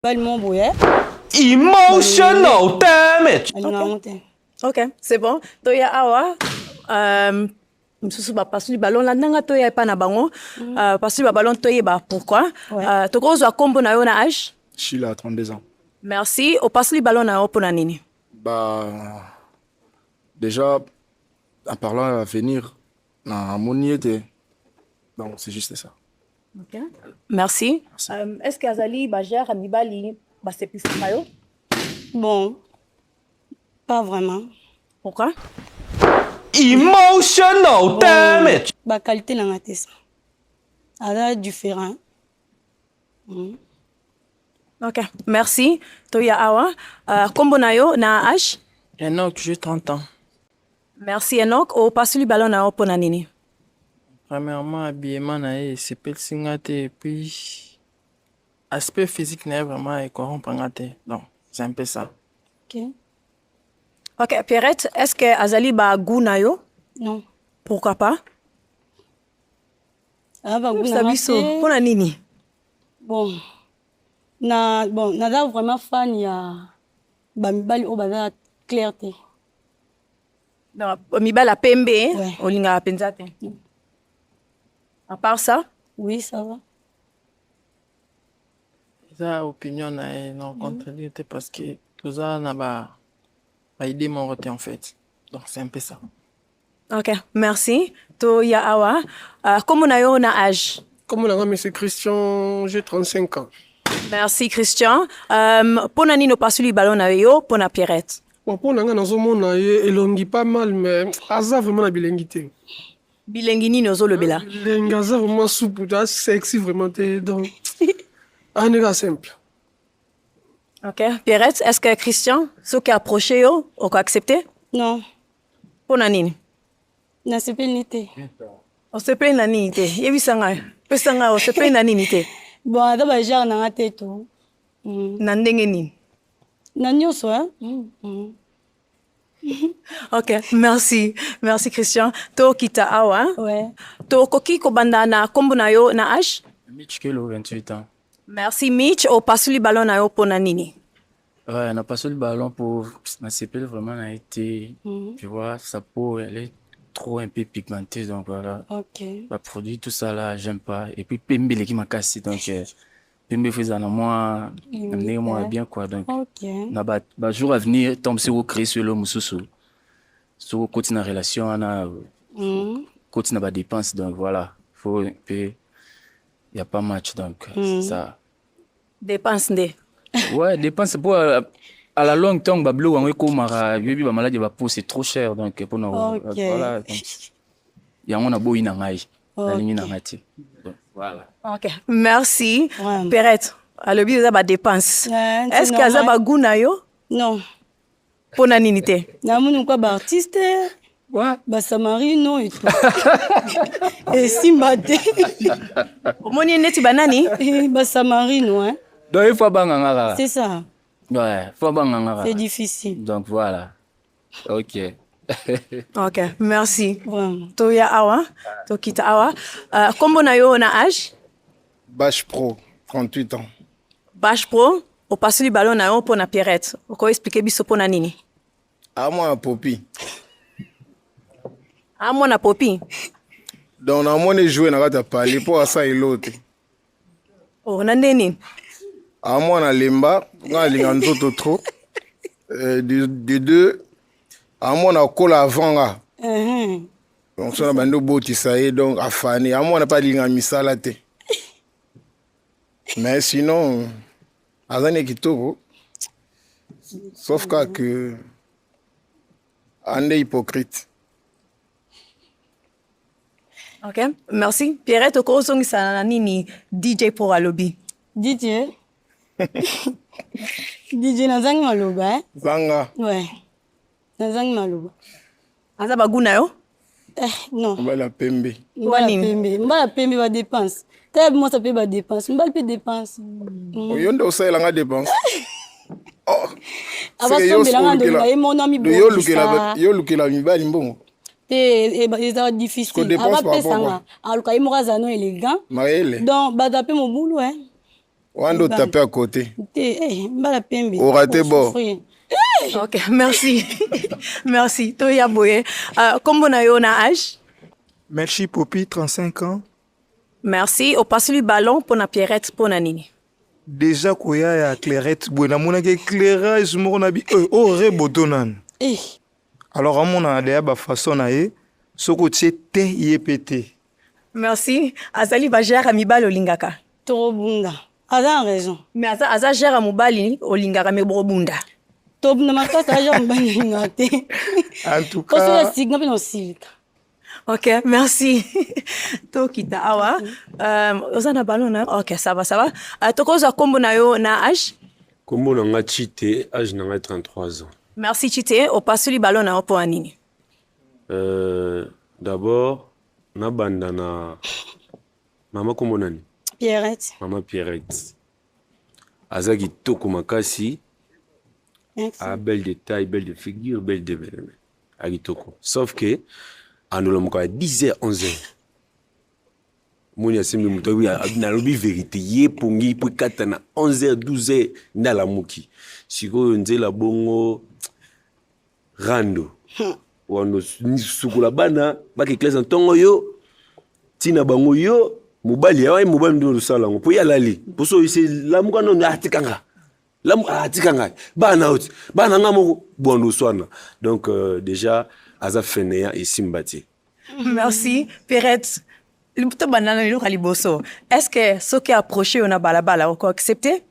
Emotional damage. Ok, c'est bon. Toya awa. Msusu ba pasu ballon la nanga toya pa na bango. Pasu ba ballon toya ba pourquoi? Toko zo kombo na yo na âge? Je suis là à 32 ans. Merci. Au pasu li ballon na yo pona nini? Bah déjà en parlant à venir na moniété. Donc c'est juste ça. Ok. Merci. Merci. Est-ce que Azali Bajar Amibali ba sepisi mayo? Bon, pas vraiment. Pourquoi? Emotional damage. La qualité de la tête, elle est différente. Ok, merci. Toya awa. Kombo na yo na âge? Enoch, j'ai 30 ans. Merci Enoch. Au pasu li ballon na yo pona nini? Premièrement, habillement, c'est pas le singate, et puis aspect physique n'est vraiment corrompant. Donc, c'est un peu ça. Ok. Ok, Pierrette, est-ce que Azali ba goût na yo? Non. Pourquoi pas? Ah, bah, Sabiso, pona nini? bon, nada vraiment fan ya bamibali o baza clarté. Non, mibala pembe, Ouais. olinga penzate. À part ça? Oui, ça va. Ça, opinion, non, contre lui, parce que tout ça n'a pas idée mon côté en fait. Donc, c'est un peu ça. Ok, merci. Toya awa. Comment na yo na âge? Comme on a monsieur Christian, j'ai 35 ans. Merci Christian. Pona nino pasu li ballon na yo pona Pierrette? Bon, pour nous, on a elongi pas mal, mais Aza vraiment la bilingité. Bilengi nini ozo lobela? Bilingue, Aza vraiment souple, sexy vraiment. Donc, on est simple. Ok, Pierrette, est-ce que Christian, ce qui a approché yo, ou accepté? Non, Pona nini? na sécurité. On se plaint na nini te? Yebi sanga. Pesanga, on se plaint na nini te? Bon, ada ba genre na tête tout. Na ndenge nini? Na nyonso, hein? Ok, merci. Merci Christian. To kita awa. Ouais. To koki ko banda na kombo na yo na âge? Mitch Kelo, 28 ans. Merci Mitch. O pasu li ballon na yo pona nini? Ouais, on a passé le ballon pour ma CPL vraiment a été, tu vois, sa peau elle est trop un peu pigmentée donc voilà. Ok. Bah produit tout ça là, j'aime pas et puis Pembe qui m'a cassé donc Pembe faisait en moi amener moi bien quoi donc. Ok. Na ba jour à venir tombe sur créer sur le mususu. Sur côté na relation on a côté na ba dépense donc voilà, faut un peu il y a pas match donc c'est ça. Dépense nde. Ouais, dépense pour à la longue terme ba bleu wango ko mara bibi ba maladie ba peau c'est trop cher donc pour nous voilà donc il y a on a beau ina ngai la ligne na ngati voilà. Ok, merci. Ouais. Perrette, alobi oza ba dépense. Ouais, Est-ce que aza ba goût na yo? Non. Pona nini te? Na munu quoi ba artiste? Ouais. Ba Samari non et tout. Et Simba te. Omoni neti banani? Ba Samari non, hein? Donc il faut banganga. C'est ça. Ouais, faut banganga. C'est difficile. Donc voilà. OK. Ok, merci. Vraiment. Toya awa, to kita awa. Kombo na yo na âge? Bash Pro, 38 ans. Bash Pro, o pasu li ballon na yo pona Pierrette. Oko expliquer biso pona nini? À moi, Popi. Ah, mwana popi. Donc, on a moins joué dans la parler pour ça et l'autre. Oh, nande nini? À moi, on a Lemba, on a Linganzo trop. De deux, à moi, on a Col avant là. Donc, ça, on a un beau tissaï, donc, à Fanny. À moi, on n'a pas Lingamisa là. Mais sinon, à l'année qui tourne, sauf que, on est hypocrite. Ok, merci. Pierrette, oko songisa na nini DJ pour alobi? DJ. DJ Nazang Maloba, hein? Zanga. Ouais. Nazang Maloba. Aza ba goût na yo? Non. On va la Pembe. Mbala pembe ba dépense. T'as moi ça paye ba dépense. Mbala paye dépense. Yonde aussi la dépense. Oh. Aba sombe la ngando na mon ami bo. Yo lukela mibali mbongo. Et c'est difficile. Aba pesa nga. Aluka imoka zano élégant. Maele. Donc ba tapé mon boulot, hein. Wando tapé à côté. Mbala pembe. Au raté bon. Ok, merci. Merci. Toya Boye. Kombo na yo na âge? Merci Popi, 35 ans. Merci. Au passe le ballon pour na Pierrette pour na nini. Déjà koya ya Clairette, boy na mona ke éclairage moko na bi oh rebotonan. Alors amona de ba façon na ye, soko tie te yepete. Merci. Azali ba gère amibal olingaka. Torobunda. Aza raison. Mais aza gère amubali olingaka me borobunda. Tobunda makata aja mbani ngate. En tout Parce cas, que signa pino silika. Ok, merci. Tokita awa. Ozana ballon na. Ok, ça va. Tokoza kombo na yo na âge? Kombo na nga Chite, âge na nga 33 ans. Merci Chite. Au passe le ballon na yo pour anini. D'abord, na banda na mama kombo nani? Pierrette. Mama Pierrette. Aza kitoko makasi. Merci. Belle de taille, belle de figure, belle de belle. Agitoko. Sauf que, à 10h, 11h. Mon yassimi mutawi na lobi vérité ye pongi pour katana 11h 12h na la muki. Siko nzela bongo rando. Wano sukula bana baki classe ntongo yo tina bango yo mobali ya mobali ndo sala ngo po ya lali. Poso ise lamuka no atikanga. Atikanga bana out bana ngamo bondo swana. Donc déjà aza fenea et simbati. Merci Pierrette. Est-ce que ce qui est approché on a balabala ou accepté?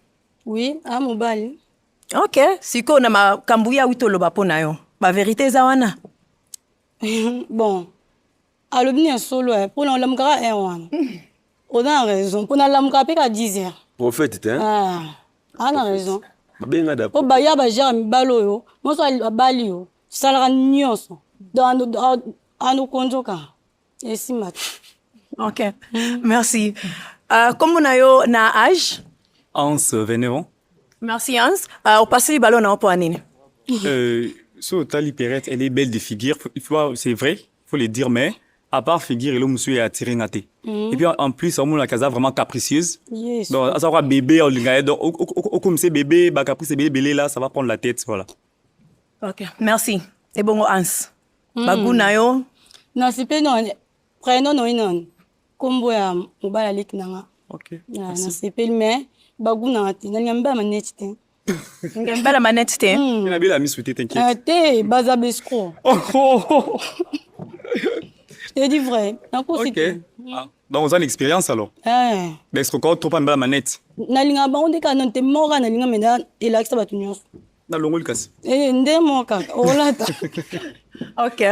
Oui, à mobali. Ok, si on a ma kambuya wito ba pona yo. Ba vérité zawana. Bon. Alors bien solo pour la lamkara et on. On a raison. Pour la lamkara pe ka 10h. Prophète hein? On a raison. Benga da. Pour baya ba jam balo yo. Mo so bali yo. Salara nyonso. Dans anu konjoka. Et si mat. Ok, merci. Comme on a yo na âge? Hans Vénéron. Merci Hans. Au passé le ballon na pour anine. So Tali Perrette, elle est belle de figure. C'est vrai, il faut le dire, mais à part figure, elle est attirée naté. Et puis en plus, on a la casa vraiment capricieuse. Yes. Donc, à savoir bébé, donc comme c'est bébé, bah caprice bébé là, ça va prendre la tête, voilà. Ok, merci. Et bon Hans. Bagou na yo? Na sipe non, prénom non. Kombo ya mobala lik nanga. Ok. Na sepel mais bagu na ati na ngamba maneti te. Ngamba maneti te. Il a bien la mise sous t'inquiète. Te baza besco. Je te dis vrai. Ok. Donc on a une expérience alors. Mais est-ce qu'on trop pas la manette? Na linga ba onde ka non te mora na linga mena elaxa batunyos. Na longo likas. Nde moka. Olata. Ok.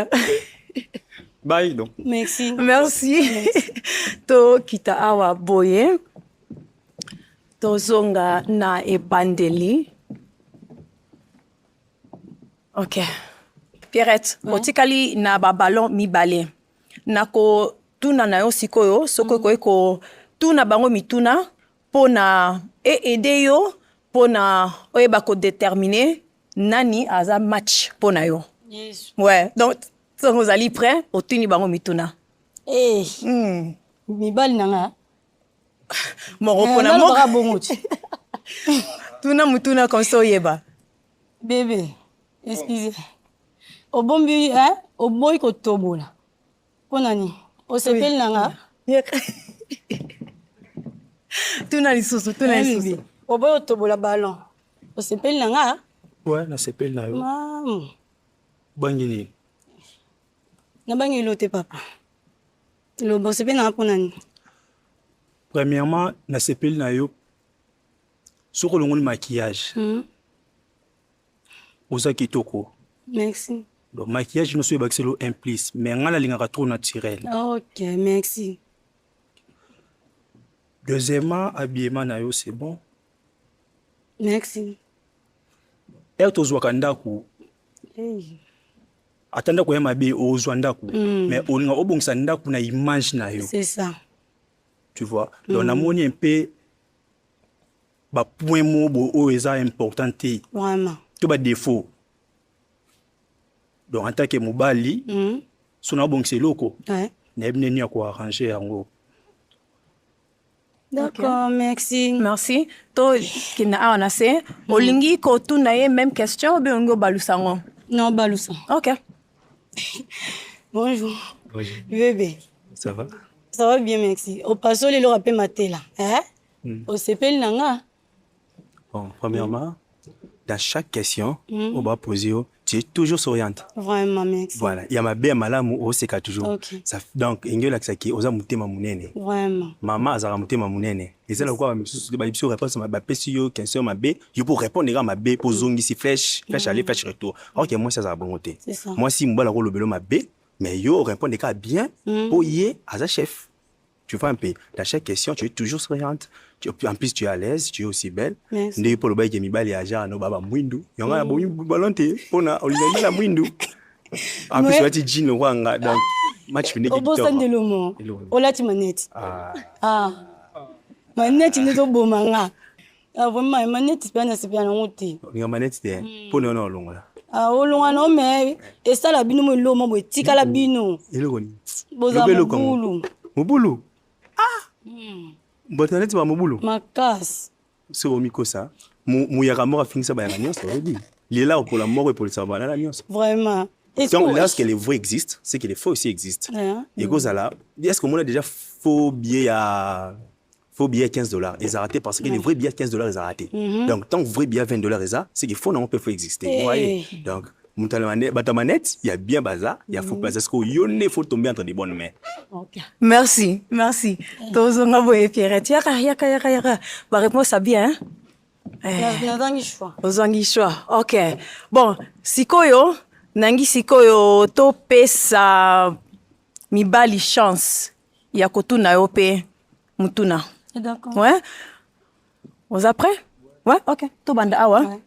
Bye donc. Merci. Merci. To kita awa boye. To zonga na ebandeli. Ok. Pierrette, otikali na ballon mibale. Nako tuna na yo sikoyo, soko ko tuna bango mituna pona aider yo pona oyeba ko déterminer nani aza match pona yo. Yes. Ouais, donc so vous allez prêt au tuni bango mituna. Mibali nanga. Moro pona mo. Tuna mutuna comme ça yeba. Bébé, excusez. Au bombi au boy ko tobola. Ponani, au sepel nanga. Tuna lisusu, tuna lisusu. Au boy tobola ballon. Au sepel nanga. ouais, na sepel na yo. Bangini. Na bangi lote papa. Lo bo sepel nanga ponani. Premièrement, na sepel na yo. Soko longo maquillage. Oza kitoko. Merci. Donc maquillage no so baxelo implice, mais ngala lingaka trop naturel. Ok, merci. Deuxièmement, habillement na yo c'est bon. Merci. Et tozwaka ndaku. Atanda ko yema be ozwa ndaku, mais olinga obongisa ndaku na image na yo. C'est ça. Tu vois. Donc na moni un peu ba point mo o eza important te. Vraiment. To ba défaut. Donc en tant que mobali, son abongisi loko. Ouais. Na ebne ni ko arranger yango. D'accord, merci. Merci. To kina awa na se. Olingi ko tu na ye même question be ongo balusango. Non, Baloussa. OK. Bonjour. Bonjour. Bébé. Ça va? Ça va bien, merci. Au passage, les rappel maté là. Hein? Au CPL nanga. Bon, premièrement, dans chaque question, on va poser, tu es toujours souriante. Vraiment, merci. Voilà, il y a ma belle malamu au seka toujours. Ok. Ça, donc, ingé la ksaki, oza mutema munene. Vraiment. Maman azara mutema munene. Et c'est là quoi, je réponse ma bape si yo question ma b, yo pour répondre à ma b pour zongi si flèche aller flèche retour. OK, moi ça a bon côté. C'est ça. Moi si mbala le belo ma b, mais yo répondre cas bien pour y à sa chef. Tu vois un peu, dans chaque question, tu es toujours souriante. En plus, tu es à l'aise, tu es aussi belle. Merci. Ndé pour le bail qui mi bali aja no baba mwindu. Yanga bo balonté, pona oliza la mwindu. En plus, tu as dit jean le wanga donc match fini Au beau sens de l'homme. Au lati manette. Ah. Manette ni to bo manga. Ah vraiment manette c'est bien ngote. Nga manette de. Pona no longola. Ah o longa no mais et ça la bino mo lo mo tika la bino. Eloko ni. Boza mobulu. Mobulu. Botaneti ba mobulu. Makas. C'est au miko ça. Mouyaka mort a fini ça ba ya nyonso dit. Il est là pour la mort et pour le savoir la nyonso. Vraiment. Donc lorsque les vrais existent, c'est que les faux aussi existent. Et cause là, est-ce que moi a déjà faux billet à 15 $, ils ont raté parce que les vrais billets à 15 $, ils ont raté. Donc tant que vrai billet à 20 $, c'est qu'il faut non peut exister. Vous voyez. Donc Batamanette, il y a bien bazar, il y a faux place. Est-ce qu'il faut tomber entre des bonnes mains? Merci, merci. Tozonga boye Pierrette. Yaka. Ba réponse à bien. Nazangi choix. Ozangi choix. OK. Bon, sikoyo, nangi sikoyo to pesa mibali chance. Ya kotuna yo pe mutuna. D'accord. Ouais. Vous êtes prêts? Ouais, OK. To banda awa. Ouais.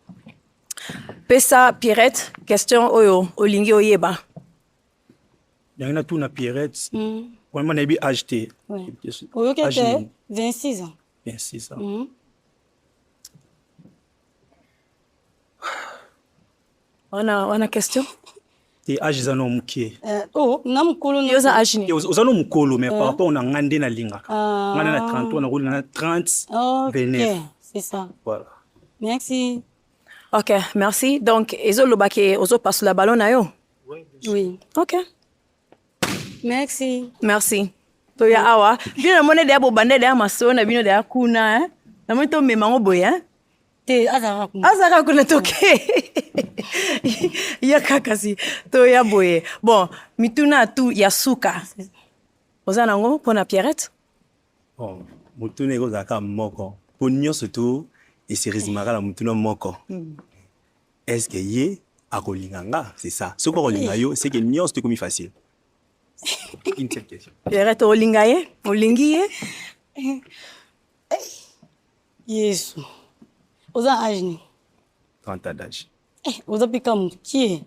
Pesa Pierrette, question oyo olingi oyeba. Yana tout na Pierrette. Moi mon abi acheté. Ouais. Oyo kete 26 ans. 26 ans. On a question? Et âge za no mukie. Oh, na mukolo no. Yoza âge ni. Oza no mukolo mais par rapport na ngande na linga. Ngande na 30 on a roule na 30 29. OK, c'est ça. Voilà. Merci. OK, merci. Donc, ezo lobake ozo passe la ballon na yo? Oui. OK. Merci. Merci. To ya awa. Bino mone de abo bande de amaso na bino de akuna, hein? Na mo to memango boy, hein? Te azara kuna. Azara kuna toke. Ya kakasi. To ya boy. Bon, mituna tu ya suka. Oza nango pona Pierrette? Bon, mutune ko zaka moko. Ponyo surtout et c'est résimara la mutuna moko. Est-ce que yé a kolinganga, c'est ça. Ce qu'on kolinga yo, c'est que nyon c'est comme facile. Une seule question. Pierrette olinga ye? Olingi ye? Yesu. Oza âge ni? 30 ans d'âge. Oza pika mukie.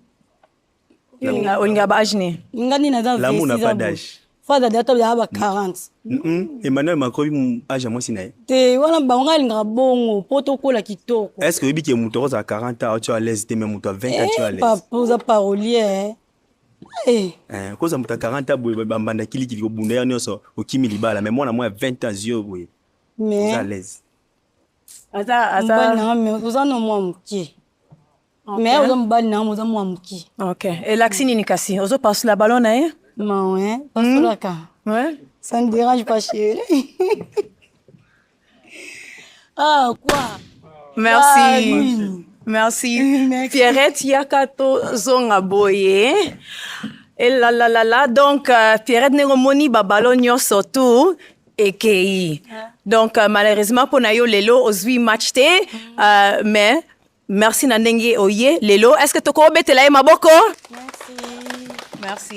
Olinga ba âge ni? Ngani na za 26 ans. L'amour n'a pas d'âge. Fada data ya ba 40. Emmanuel Macron âge moi sinaye. Te wana bango linga bongo poto kola kitoko. Est-ce que bibi ke muto à 40 ans tu as l'aise te même muto à 20 ans tu as l'aise? Papa oza parolier. Cause muto à 40 ans boy bambanda kili ko bunda ya nyonso okimi libala mais moi na moi 20 ans yeux boy. Mais à l'aise. Ata mais oza no mwa mukie. Mais oza mbali na oza mwa mukie. OK. Et l'axini ni kasi. Ozo passe la ballon na ye? Non, ouais. Pas sur la carte. Ouais. Ça ne dérange pas, chérie. Ah, quoi? Merci. Merci. Pierrette, yakato zonga boye. Et là. Donc, Pierrette Negomoni babalo nyoso tout et kei. Donc, malheureusement, pour nayo lelo ozwi match te. Mais, merci nandenge oye lelo. Est-ce que toko betela maboko? Merci. Merci.